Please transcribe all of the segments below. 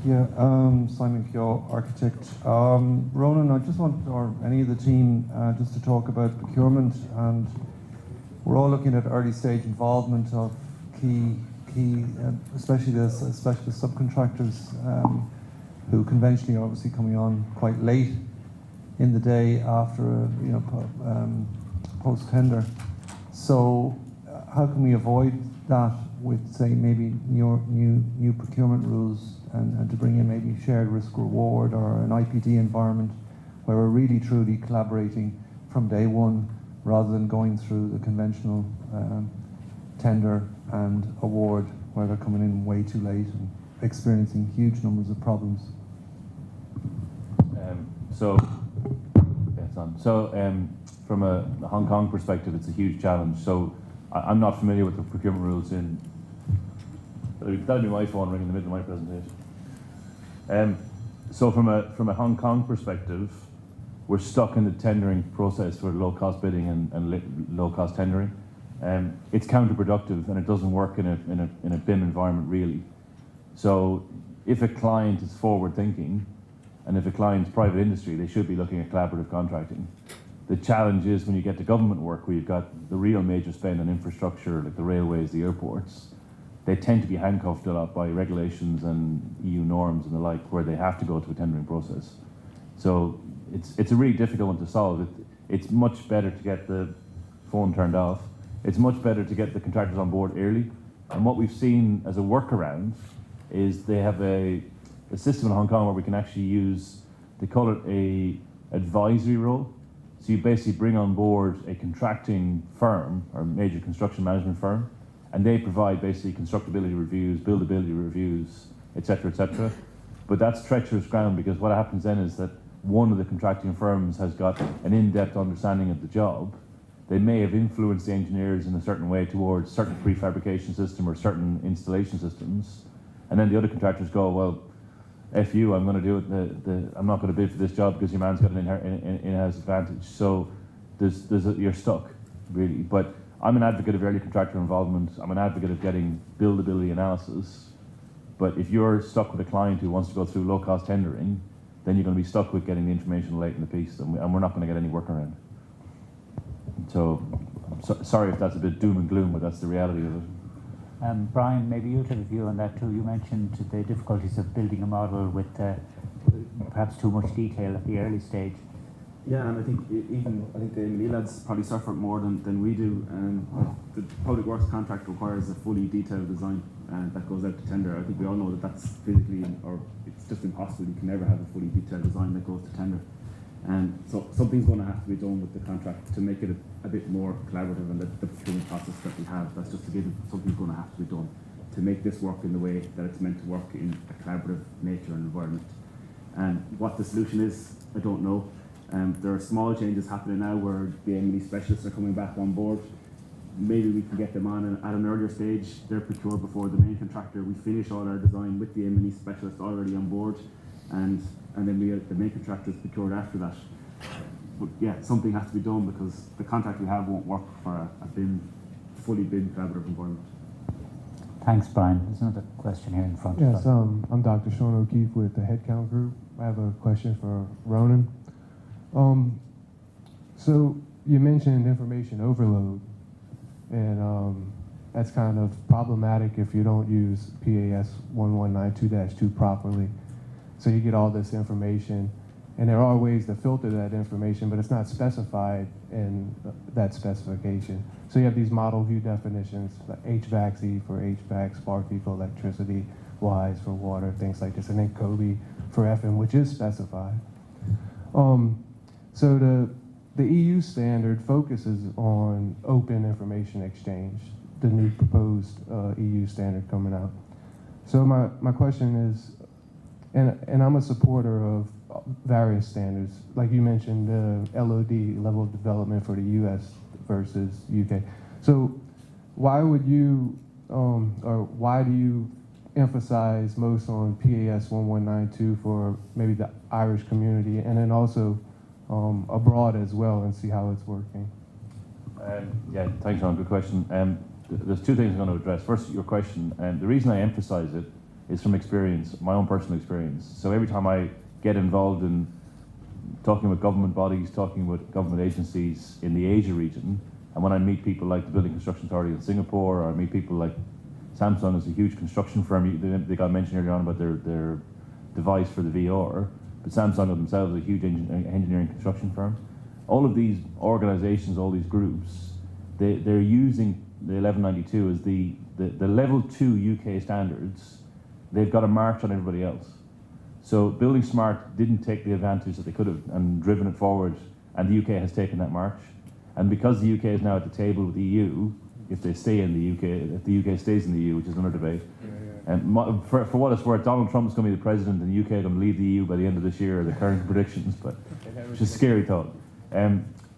Yeah, Simon Keogh, architect. Ronan, I just want, or any of the team, just to talk about procurement, and we're all looking at early stage involvement of key, especially the specialist subcontractors, who conventionally are obviously coming on quite late in the day after, post tender. So, how can we avoid that with, say, maybe new procurement rules, and to bring in maybe shared risk reward or an IPD environment where we're really truly collaborating from day one rather than going through the conventional tender and award where they're coming in way too late and experiencing huge numbers of problems. From a Hong Kong perspective, it's a huge challenge. So I'm not familiar with the procurement rules in. That'll be my phone ringing in the middle of my presentation. So from a Hong Kong perspective, we're stuck in the tendering process for low-cost bidding and low-cost tendering. It's counterproductive, and it doesn't work in a BIM environment really. So if a client is forward-thinking, and if a client's private industry, they should be looking at collaborative contracting. The challenge is when you get to government work, where you've got the real major spend on infrastructure, like the railways, the airports, they tend to be handcuffed a lot by regulations and EU norms and the like, where they have to go to a tendering process. So it's a really difficult one to solve. It's much better to get the phone turned off. It's much better to get the contractors on board early. And what we've seen as a workaround is they have a system in Hong Kong where we can actually use, they call it a advisory role. So you basically bring on board a contracting firm or major construction management firm, and they provide basically constructability reviews, buildability reviews, et cetera, but that's treacherous ground, because what happens then is that one of the contracting firms has got an in-depth understanding of the job. They may have influenced the engineers in a certain way towards certain prefabrication system or certain installation systems, and then the other contractors go, well, F you, I'm going to do it. I'm not going to bid for this job because your man's got an in-house advantage. So you're stuck, really. But I'm an advocate of early contractor involvement. I'm an advocate of getting buildability analysis. But if you're stuck with a client who wants to go through low-cost tendering, then you're going to be stuck with getting the information late in the piece, and we're not going to get any workaround. So, sorry if that's a bit doom and gloom, but that's the reality of it. Brian, maybe you'll have a view on that too. You mentioned the difficulties of building a model with perhaps too much detail at the early stage. Yeah, and I think the M&E lads probably suffer more than we do. The public works contract requires a fully detailed design that goes out to tender. I think we all know that that's physically, or it's just impossible. You can never have a fully detailed design that goes to tender. And so something's going to have to be done with the contract to make it a bit more collaborative, and the procurement process that we have, that's just a given. Something's going to have to be done to make this work in the way that it's meant to work in a collaborative nature and environment. And what the solution is, I don't know. There are small changes happening now where the M&E specialists are coming back on board. Maybe we can get them on at an earlier stage. They're procured before the main contractor. We finish all our design with the M&E specialist already on board, and then the main contractor is procured after that. But yeah, something has to be done, because the contract we have won't work for a fully BIM collaborative environment. Thanks, Brian. There's another question here in front. Yes, I'm Dr. Sean O'Keefe with the Headcount Group. I have a question for Ronan. So you mentioned information overload, and that's kind of problematic if you don't use PAS 1192-2 properly. So you get all this information, and there are ways to filter that information, but it's not specified in that specification. So you have these model view definitions, like HVAC-E for HVAC, Sparky for electricity, WISE for water, things like this, and then COBE for FM, which is specified. So the EU standard focuses on open information exchange, the new proposed EU standard coming out. So my question is, and I'm a supporter of various standards, like you mentioned, the LOD, level of development for the US versus UK. So why would you, or why do you emphasize most on PAS 1192 for maybe the Irish community, and then also abroad as well, and see how it's working? Yeah, thanks, Sean. Good question. There's two things I'm going to address. First, your question. The reason I emphasize it is from experience, my own personal experience. So every time I get involved in talking with government bodies, talking with government agencies in the Asia region, and when I meet people like the Building Construction Authority in Singapore, or I meet people like Samsung is a huge construction firm. They got mentioned earlier on about their device for the VR, but Samsung themselves is a huge engineering construction firm. All of these organizations, all these groups, they're using the 1192 as the level 2 UK standards. They've got a march on everybody else. So Building Smart didn't take the advantage that they could have and driven it forward, and the UK has taken that march. And because the UK is now at the table with the EU, if they stay in the UK, if the UK stays in the EU, which is another debate. And for what it's worth, Donald Trump is going to be the president, and the UK are going to leave the EU by the end of this year, are the current predictions, but which is a scary thought.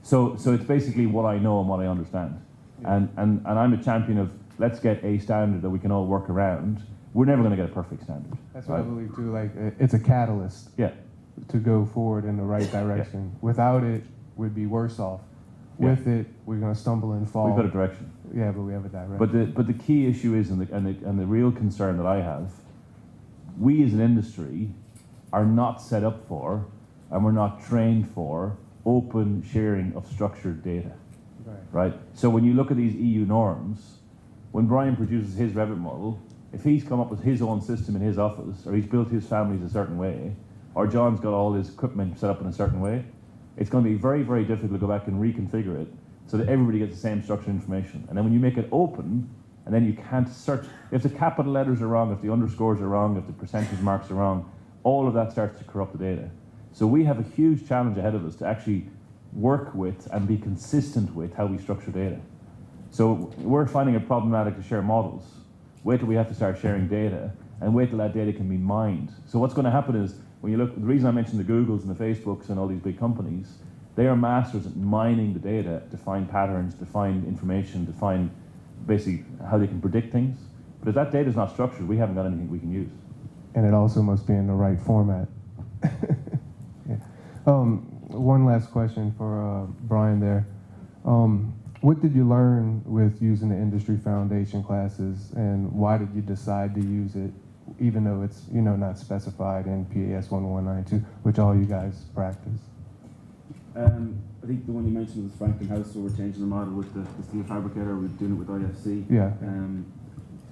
So it's basically what I know and what I understand. And I'm a champion of, let's get a standard that we can all work around. We're never going to get a perfect standard. That's what I believe too. Like it's a catalyst. Yeah. To go forward in the right direction. Yeah. Without it, we'd be worse off. Yeah. With it, we're going to stumble and fall. We've got a direction. Yeah, but we have a direction. But the key issue is, and the real concern that I have, we as an industry are not set up for, and we're not trained for, open sharing of structured data. Right? So when you look at these EU norms, when Brian produces his Revit model, if he's come up with his own system in his office, or he's built his families a certain way, or John's got all his equipment set up in a certain way, it's going to be very, very difficult to go back and reconfigure it so that everybody gets the same structured information. And then when you make it open, and then you can't search, if the capital letters are wrong, if the underscores are wrong, if the percentage marks are wrong, all of that starts to corrupt the data. So we have a huge challenge ahead of us to actually work with and be consistent with how we structure data. So we're finding it problematic to share models. Wait till we have to start sharing data, and wait till that data can be mined. So what's going to happen is, when you look, the reason I mentioned the Googles and the Facebooks and all these big companies, they are masters at mining the data to find patterns, to find information, to find basically how they can predict things. But if that data is not structured, we haven't got anything we can use. And it also must be in the right format. Yeah. One last question for Brian there. What did you learn with using the industry foundation classes, and why did you decide to use it, even though it's not specified in PAS 1192, which all you guys practice? I think the one you mentioned was Franklin House, where we're changing the model with the steel fabricator. We're doing it with IFC. Yeah.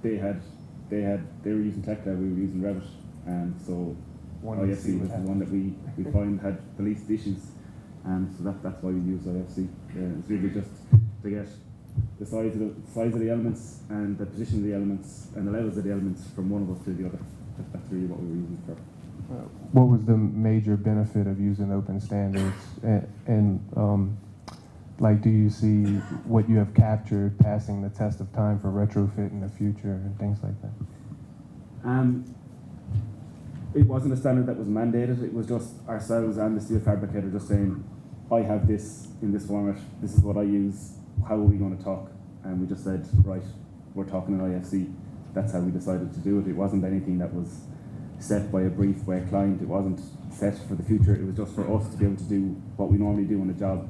They were using TechLab, we were using Revit, and so IFC was the one that we find had the least issues, and so that's why we use IFC. It's really just to get the size of the elements and the position of the elements and the levels of the elements from one of us to the other. That's really what we were using for. What was the major benefit of using open standards, and like, do you see what you have captured passing the test of time for retrofit in the future and things like that? It wasn't a standard that was mandated. It was just ourselves and the steel fabricator just saying, I have this in this format, this is what I use, how are we going to talk? And we just said, right, we're talking in IFC. That's how we decided to do it. It wasn't anything that was set by a brief by a client. It wasn't set for the future. It was just for us to be able to do what we normally do on a job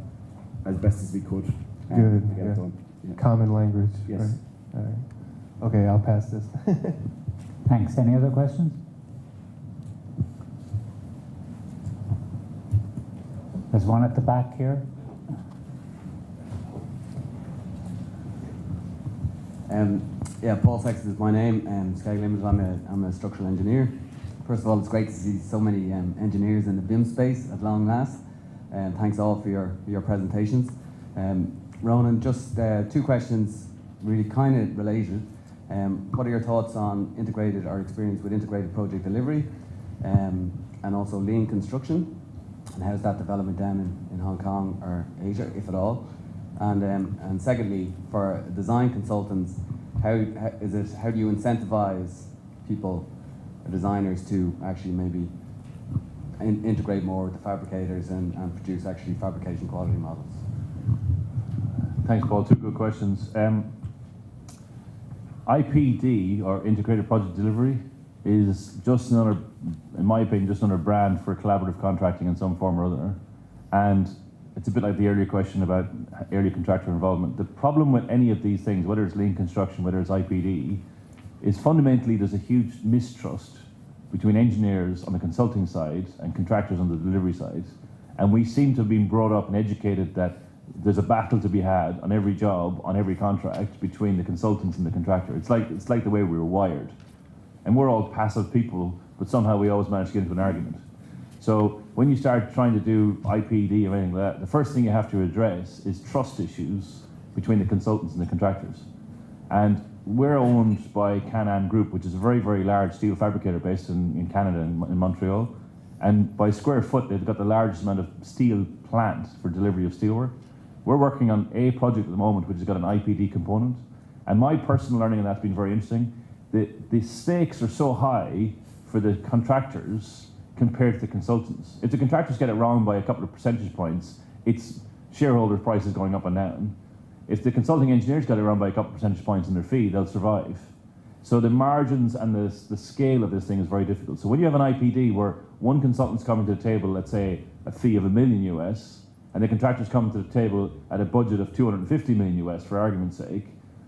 as best as we could. Good, to get it done. Yeah. Common language. Yes. Right? All right. Okay, I'll pass this. Thanks. Any other questions? There's one at the back here. Yeah, Paul Sexton is my name. Sky Limited, I'm a structural engineer. First of all, it's great to see so many engineers in the BIM space at long last. Thanks all for your presentations. Ronan, just two questions, really kind of related. What are your thoughts on integrated or experience with integrated project delivery, and also lean construction? And how's that development down in Hong Kong or Asia, if at all? And secondly, for design consultants, how do you incentivize people, designers, to actually maybe integrate more with the fabricators and produce actually fabrication quality models? Thanks, Paul. Two good questions. IPD, or Integrated Project Delivery, is just another, in my opinion, just another brand for collaborative contracting in some form or other. And it's a bit like the earlier question about early contractor involvement. The problem with any of these things, whether it's lean construction, whether it's IPD, is fundamentally there's a huge mistrust between engineers on the consulting side and contractors on the delivery side. And we seem to have been brought up and educated that there's a battle to be had on every job, on every contract between the consultants and the contractor. It's like the way we were wired. And we're all passive people, but somehow we always manage to get into an argument. So when you start trying to do IPD or anything like that, the first thing you have to address is trust issues between the consultants and the contractors. And we're owned by Can-Am Group, which is a very, very large steel fabricator based in Canada, in Montreal. And by square foot, they've got the largest amount of steel plant for delivery of steelwork. We're working on a project at the moment which has got an IPD component. And my personal learning on that's been very interesting. The stakes are so high for the contractors compared to the consultants. If the contractors get it wrong by a couple of percentage points, it's shareholders' prices going up and down. If the consulting engineers get it wrong by a couple of percentage points in their fee, they'll survive. So the margins and the scale of this thing is very difficult. So when you have an IPD where one consultant's coming to the table, let's say a fee of $1 million US, and the contractor's coming to the table at a budget of 250 million US for argument's sake,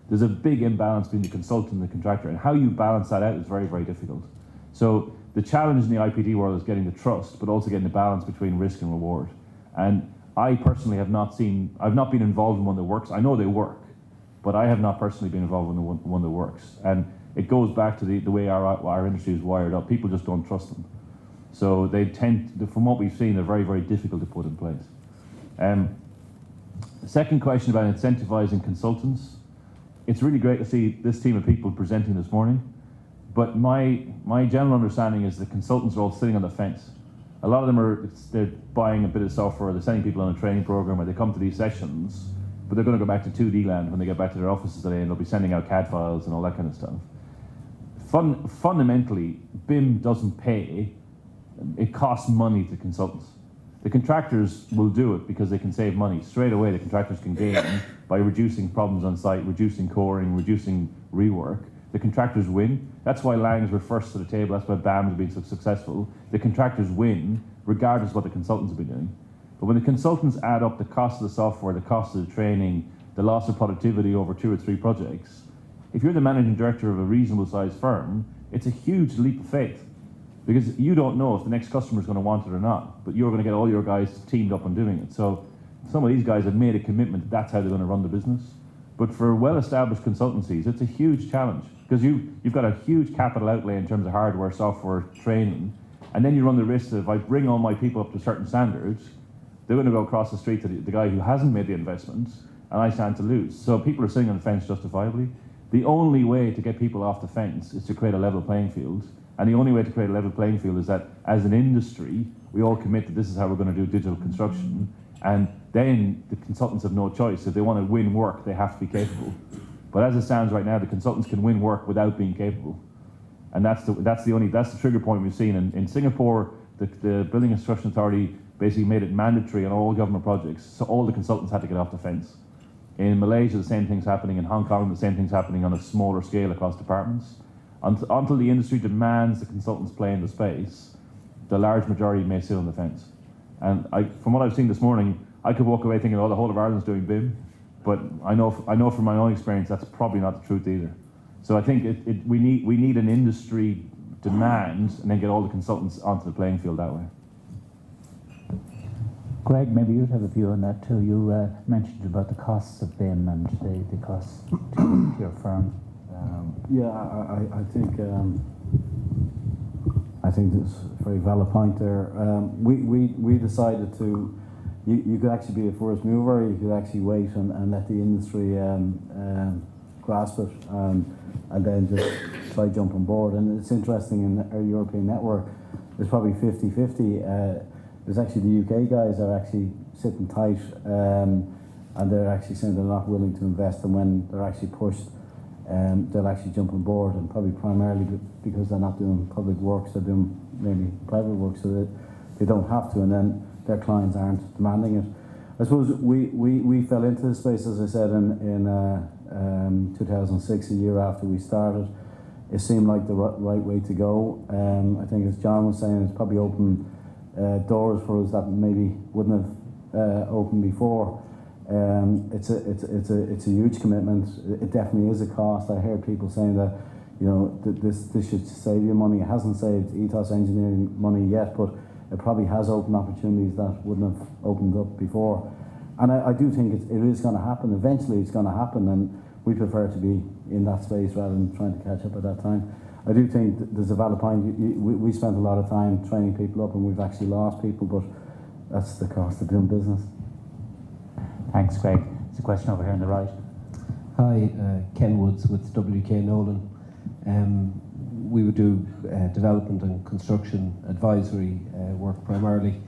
there's a big imbalance between the consultant and the contractor, and how you balance that out is very, very difficult. So the challenge in the IPD world is getting the trust, but also getting the balance between risk and reward. And I personally I've not been involved in one that works. I know they work, but I have not personally been involved in the one that works. And it goes back to the way our industry is wired up. People just don't trust them. So they from what we've seen, they're very, very difficult to put in place. The second question about incentivizing consultants. It's really great to see this team of people presenting this morning, but my general understanding is the consultants are all sitting on the fence. A lot of them they're buying a bit of software, they're sending people on a training program, or they come to these sessions, but they're going to go back to 2D land when they get back to their offices today, and they'll be sending out CAD files and all that kind of stuff. Fundamentally, BIM doesn't pay. It costs money to consultants. The contractors will do it because they can save money. Straight away, the contractors can gain by reducing problems on site, reducing coring, reducing rework. The contractors win. That's why Langs were first to the table. That's why BAM has been so successful. The contractors win regardless of what the consultants have been doing. But when the consultants add up the cost of the software, the cost of the training, the loss of productivity over 2 or 3 projects, if you're the managing director of a reasonable sized firm, it's a huge leap of faith. Because you don't know if the next customer is going to want it or not, but you're going to get all your guys teamed up on doing it. So some of these guys have made a commitment that that's how they're going to run the business. But for well-established consultancies, it's a huge challenge because you've got a huge capital outlay in terms of hardware, software, training, and then you run the risk that if I bring all my people up to certain standards, they're going to go across the street to the guy who hasn't made the investment, and I stand to lose. So people are sitting on the fence justifiably. The only way to get people off the fence is to create a level playing field. And the only way to create a level playing field is that as an industry, we all commit that this is how we're going to do digital construction. And then the consultants have no choice. If they want to win work, they have to be capable. But as it stands right now, the consultants can win work without being capable. And that's the trigger point we've seen. In Singapore, the Building Construction Authority basically made it mandatory on all government projects. So all the consultants had to get off the fence. In Malaysia, the same thing's happening. In Hong Kong, the same thing's happening on a smaller scale across departments. Until the industry demands the consultants play in the space, the large majority may sit on the fence. And from what I've seen this morning, I could walk away thinking, oh, the whole of Ireland's doing BIM, but I know from my own experience that's probably not the truth either. So I think we need an industry demand and then get all the consultants onto the playing field that way. Greg, maybe you'd have a view on that too. You mentioned about the costs of BIM and the costs to your firm. I think that's a very valid point there. We decided to, you could actually be a first mover, you could actually wait and let the industry grasp it and then just try jump on board. And it's interesting, in our European network, there's probably 50-50. There's actually the UK guys are actually sitting tight and they're actually saying they're not willing to invest, and when they're actually pushed, they'll actually jump on board, and probably primarily because they're not doing public works, they're doing mainly private work, so that they don't have to, and then their clients aren't demanding it. I suppose we fell into this space, as I said, in 2006, a year after we started. It seemed like the right way to go. I think, as John was saying, it's probably opened doors for us that maybe wouldn't have opened before. It's a huge commitment. It definitely is a cost. I heard people saying that you know, this should save you money. It hasn't saved Ethos engineering money yet, but it probably has opened opportunities that wouldn't have opened up before. And I do think it is going to happen. Eventually it's going to happen, and we prefer to be in that space rather than trying to catch up at that time. I do think there's a valid point. We spent a lot of time training people up, and we've actually lost people, but that's the cost of doing business. Thanks, Greg. There's a question over here on the right. Hi, Ken Woods with WK Nolan. We would do development and construction advisory work primarily.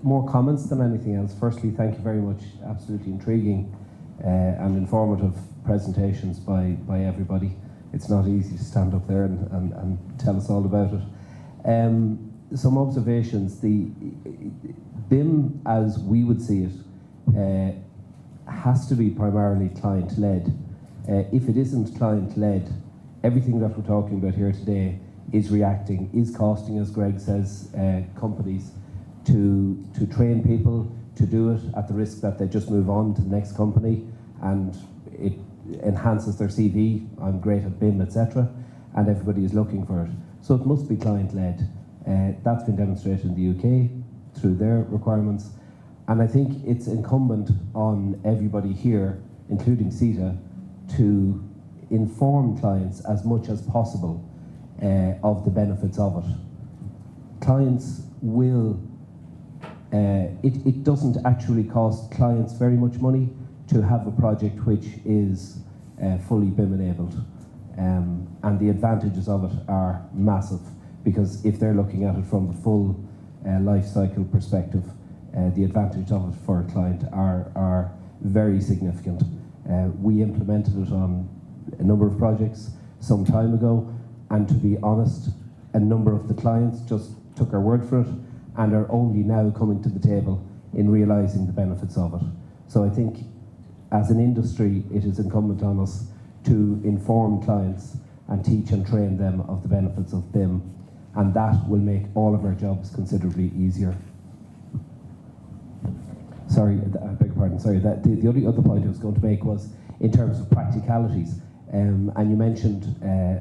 More comments than anything else. Firstly, thank you very much. Absolutely intriguing and informative presentations by everybody. It's not easy to stand up there and tell us all about it. Some observations. The BIM, as we would see it, has to be primarily client-led. If it isn't client-led, everything that we're talking about here today is reacting, is costing, as Greg says, companies to train people to do it at the risk that they just move on to the next company, and it enhances their CV. I'm great at BIM, etc., and everybody is looking for it. So it must be client-led. That's been demonstrated in the UK through their requirements, and I think it's incumbent on everybody here, including CETA, to inform clients as much as possible of the benefits of it. Clients will, it doesn't actually cost clients very much money to have a project which is fully BIM enabled. And the advantages of it are massive, because if they're looking at it from the full life cycle perspective, the advantage of it for a client are very significant. We implemented it on a number of projects some time ago, and to be honest, a number of the clients just took our word for it and are only now coming to the table in realising the benefits of it. So I think as an industry, it is incumbent on us to inform clients and teach and train them of the benefits of BIM, and that will make all of our jobs considerably easier. Sorry, I beg your pardon, sorry, the only other point I was going to make was in terms of practicalities, and you mentioned,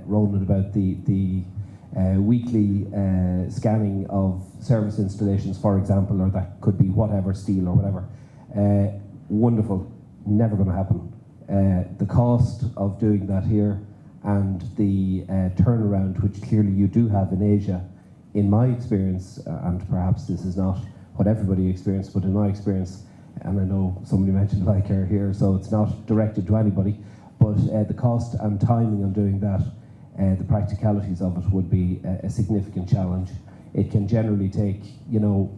Ronan, about the weekly scanning of service installations, for example, or that could be whatever, steel or whatever. Wonderful, never going to happen. The cost of doing that here and the turnaround, which clearly you do have in Asia, in my experience, and perhaps this is not what everybody experienced, but in my experience, and I know somebody mentioned Lycare here, so it's not directed to anybody, but the cost and timing on doing that, the practicalities of it would be a significant challenge. It can generally take, you know,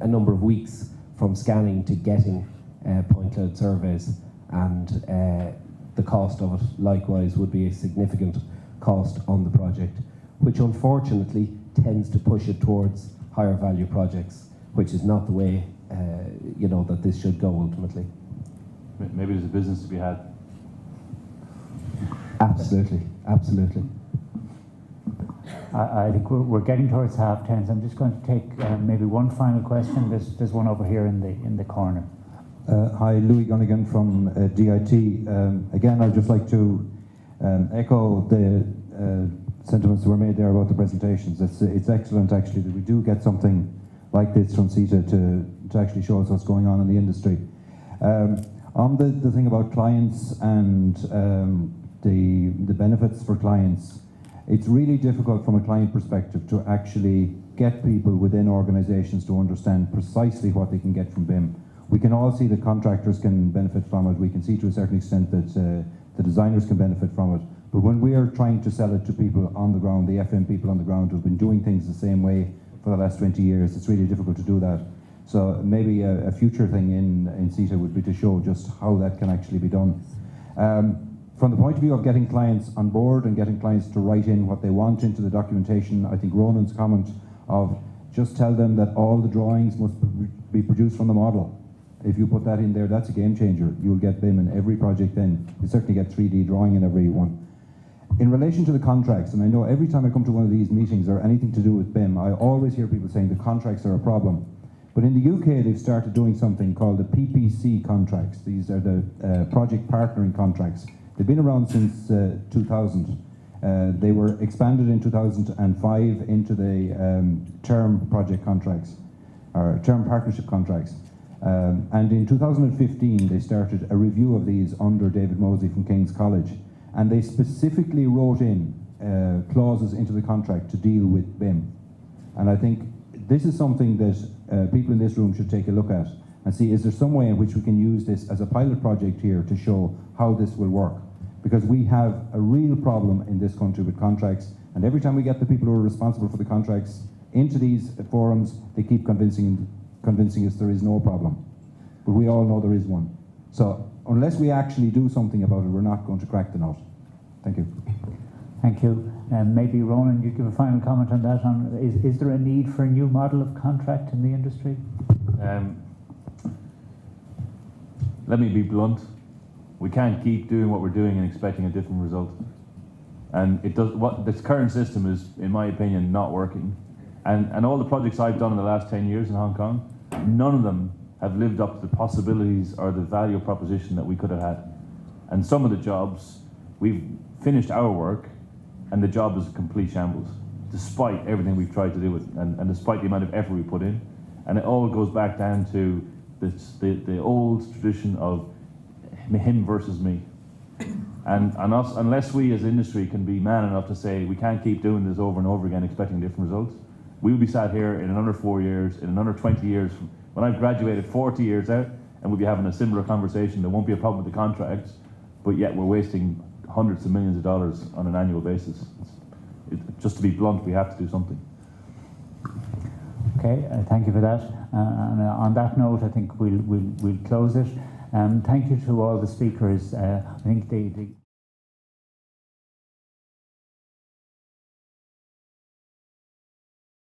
a number of weeks from scanning to getting point cloud surveys, and the cost of it likewise would be a significant cost on the project, which unfortunately tends to push it towards higher value projects, which is not the way you know, that this should go ultimately. Maybe there's a business to be had. Absolutely, absolutely. I think we're getting towards 10:30, so I'm just going to take maybe one final question. There's one over here in the corner. Hi, Louis Gunnigan from DIT. Again, I'd just like to echo the sentiments that were made there about the presentations. It's excellent, actually, that we do get something like this from CETA to actually show us what's going on in the industry. On the thing about clients and the benefits for clients, it's really difficult from a client perspective to actually get people within organizations to understand precisely what they can get from BIM. We can all see that contractors can benefit from it. We can see to a certain extent that the designers can benefit from it. But when we are trying to sell it to people on the ground, the FM people on the ground who've been doing things the same way for the last 20 years, it's really difficult to do that. So maybe a future thing in CETA would be to show just how that can actually be done. From the point of view of getting clients on board and getting clients to write in what they want into the documentation, I think Ronan's comment of just tell them that all the drawings must be produced from the model. If you put that in there, that's a game changer. You'll get BIM in every project then. You certainly get 3D drawing in every one. In relation to the contracts, and I know every time I come to one of these meetings or anything to do with BIM, I always hear people saying the contracts are a problem. But in the UK, they've started doing something called the PPC contracts. These are the project partnering contracts. They've been around since 2000. They were expanded in 2005 into the term project contracts, or term partnership contracts. And in 2015, they started a review of these under David Mosley from King's College. And they specifically wrote in clauses into the contract to deal with BIM. And I think this is something that people in this room should take a look at and see, is there some way in which we can use this as a pilot project here to show how this will work? Because we have a real problem in this country with contracts, and every time we get the people who are responsible for the contracts into these forums, they keep convincing us there is no problem. But we all know there is one. So unless we actually do something about it, we're not going to crack the nut. Thank you. Thank you. Maybe Ronan, you give a final comment on that. Is there a need for a new model of contract in the industry? Let me be blunt. We can't keep doing what we're doing and expecting a different result. And it does. What this current system is, in my opinion, not working. And all the projects I've done in the last 10 years in Hong Kong, none of them have lived up to the possibilities or the value proposition that we could have had. And some of the jobs, we've finished our work, and the job is a complete shambles, despite everything we've tried to do with, and despite the amount of effort we put in. And it all goes back down to the old tradition of him versus me. And us, unless we as industry can be man enough to say we can't keep doing this over and over again expecting different results, we'll be sat here in another 4 years, in another 20 years, when I've graduated 40 years out, and we'll be having a similar conversation. There won't be a problem with the contracts, but yet we're wasting hundreds of millions of dollars on an annual basis. Just to be blunt, we have to do something. Okay, thank you for that. And on that note, I think we'll close it. Thank you to all the speakers. I think they